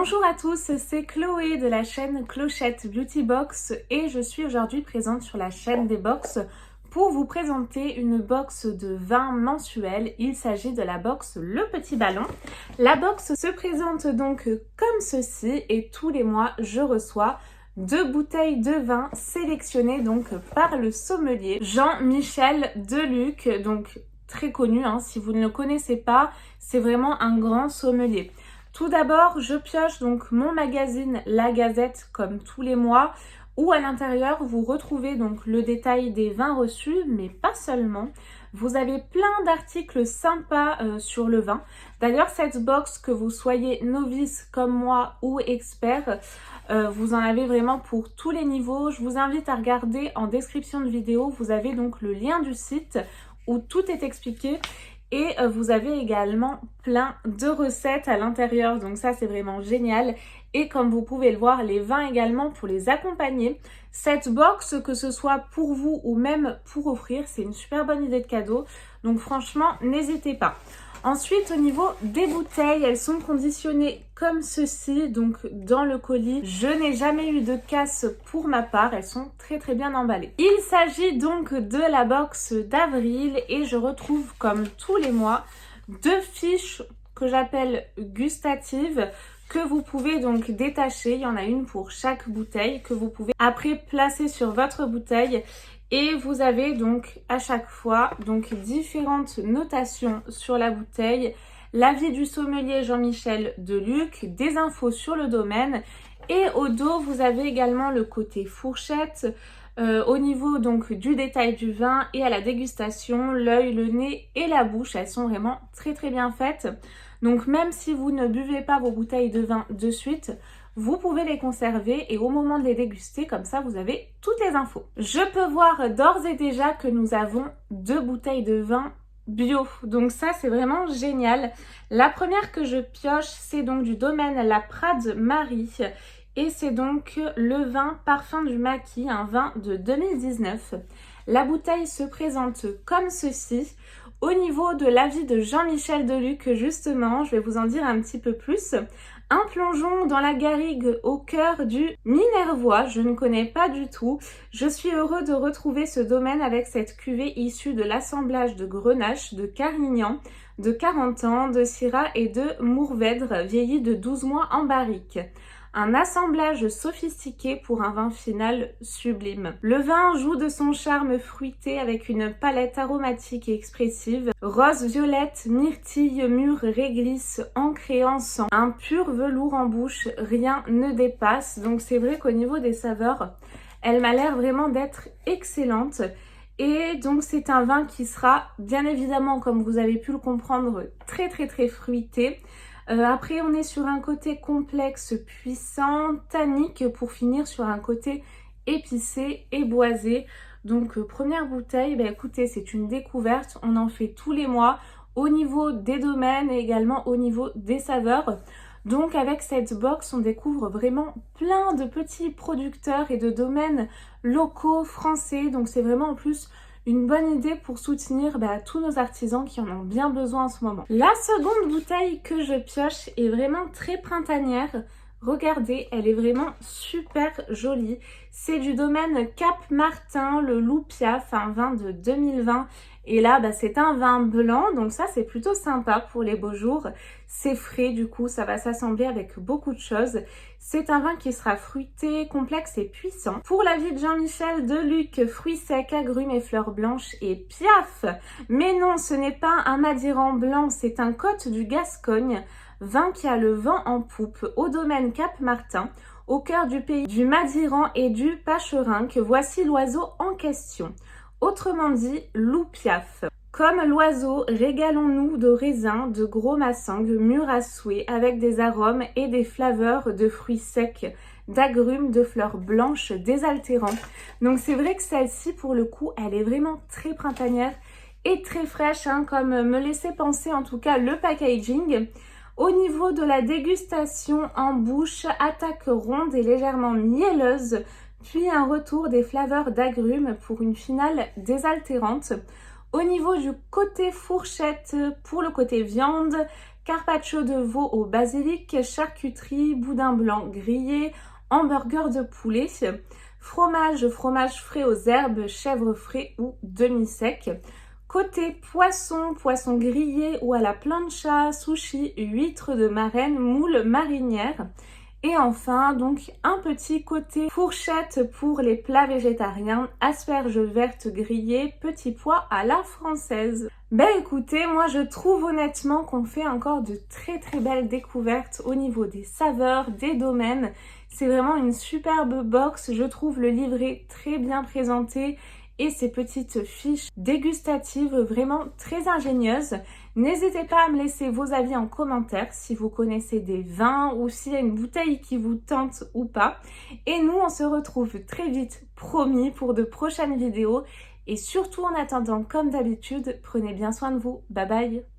Bonjour à tous, c'est Chloé de la chaîne Clochette Beauty Box et je suis aujourd'hui présente sur la chaîne des box pour vous présenter une box de vin mensuel. Il s'agit de la box Le Petit Ballon. La box se présente donc comme ceci et tous les mois je reçois 2 bouteilles de vin sélectionnées donc par le sommelier Jean-Michel Deluc, donc très connu, si vous ne le connaissez pas, c'est vraiment un grand sommelier. Tout d'abord, je pioche donc mon magazine La Gazette comme tous les mois où à l'intérieur vous retrouvez donc le détail des vins reçus, mais pas seulement. Vous avez plein d'articles sympas sur le vin. D'ailleurs, cette box, que vous soyez novice comme moi ou expert, vous en avez vraiment pour tous les niveaux. Je vous invite à regarder en description de vidéo. Vous avez donc le lien du site où tout est expliqué. Et vous avez également plein de recettes à l'intérieur, donc ça c'est vraiment génial. Et comme vous pouvez le voir, les vins également pour les accompagner. Cette box, que ce soit pour vous ou même pour offrir, c'est une super bonne idée de cadeau. Donc franchement, n'hésitez pas. Ensuite, au niveau des bouteilles, elles sont conditionnées comme ceci, donc dans le colis. Je n'ai jamais eu de casse pour ma part, elles sont très bien emballées. Il s'agit donc de la box d'avril et je retrouve comme tous les mois 2 fiches que j'appelle gustatives que vous pouvez donc détacher. Il y en a une pour chaque bouteille que vous pouvez après placer sur votre bouteille. Et vous avez donc à chaque fois donc différentes notations sur la bouteille, l'avis du sommelier Jean-Michel Deluc, des infos sur le domaine et au dos vous avez également le côté fourchette au niveau donc du détail du vin et à la dégustation, l'œil, le nez et la bouche, elles sont vraiment très bien faites. Donc même si vous ne buvez pas vos bouteilles de vin de suite, vous pouvez les conserver et au moment de les déguster, comme ça vous avez toutes les infos. Je peux voir d'ores et déjà que nous avons 2 bouteilles de vin bio. Donc ça c'est vraiment génial. La première que je pioche, c'est donc du domaine La Prade Marie. Et c'est donc le vin Parfum du Maquis, un vin de 2019. La bouteille se présente comme ceci. Au niveau de l'avis de Jean-Michel Deluc, justement, je vais vous en dire un petit peu plus. Un plongeon dans la garrigue au cœur du Minervois, je ne connais pas du tout. Je suis heureux de retrouver ce domaine avec cette cuvée issue de l'assemblage de Grenache, de Carignan, de 40 ans, de Syrah et de Mourvèdre, vieilli de 12 mois en barrique. Un assemblage sophistiqué pour un vin final sublime. Le vin joue de son charme fruité avec une palette aromatique et expressive. Rose, violette, myrtille, mûre, réglisse, encre et encens. Un pur velours en bouche, rien ne dépasse. Donc c'est vrai qu'au niveau des saveurs, elle m'a l'air vraiment d'être excellente. Et donc c'est un vin qui sera bien évidemment, comme vous avez pu le comprendre, très fruité. Après on est sur un côté complexe, puissant, tannique pour finir sur un côté épicé et boisé. Donc première bouteille, écoutez, c'est une découverte, on en fait tous les mois au niveau des domaines et également au niveau des saveurs. Donc avec cette box, on découvre vraiment plein de petits producteurs et de domaines locaux français. Donc c'est vraiment en plus une bonne idée pour soutenir tous nos artisans qui en ont bien besoin en ce moment. La seconde bouteille que je pioche est vraiment très printanière. Regardez, elle est vraiment super jolie. C'est du domaine Cap Martin, le Loup Piaf, un vin de 2020. Et là, c'est un vin blanc, donc ça c'est plutôt sympa pour les beaux jours. C'est frais, du coup ça va s'assembler avec beaucoup de choses. C'est un vin qui sera fruité, complexe et puissant. Pour l'avis de Jean-Michel Deluc, fruits secs, agrumes et fleurs blanches et piaf. Mais non, ce n'est pas un Madiran blanc, c'est un Côte du Gascogne. Vin qui a le vent en poupe au domaine Cap Martin, au cœur du pays du Madiran et du Pacherin, que voici l'oiseau en question. Autrement dit, Loup Piaf. Comme l'oiseau, régalons-nous de raisins, de gros massangues, mûrs à souhait, avec des arômes et des flaveurs de fruits secs, d'agrumes, de fleurs blanches, désaltérants. Donc c'est vrai que celle-ci, pour le coup, elle est vraiment très printanière et très fraîche, comme me laissait penser en tout cas le packaging. Au niveau de la dégustation en bouche, attaque ronde et légèrement mielleuse, puis un retour des flaveurs d'agrumes pour une finale désaltérante. Au niveau du côté fourchette, pour le côté viande, carpaccio de veau au basilic, charcuterie, boudin blanc grillé, hamburger de poulet, fromage frais aux herbes, chèvre frais ou demi-sec. Côté poisson, poisson grillé ou à la plancha, sushi, huîtres de Marraine, moules marinières. Et enfin, donc un petit côté fourchette pour les plats végétariens, asperges vertes grillées, petits pois à la française. Ben écoutez, moi je trouve honnêtement qu'on fait encore de très belles découvertes au niveau des saveurs, des domaines. C'est vraiment une superbe box, je trouve le livret très bien présenté et ces petites fiches dégustatives vraiment très ingénieuses. N'hésitez pas à me laisser vos avis en commentaire si vous connaissez des vins ou s'il y a une bouteille qui vous tente ou pas. Et nous, on se retrouve très vite, promis, pour de prochaines vidéos. Et surtout en attendant, comme d'habitude, prenez bien soin de vous. Bye bye!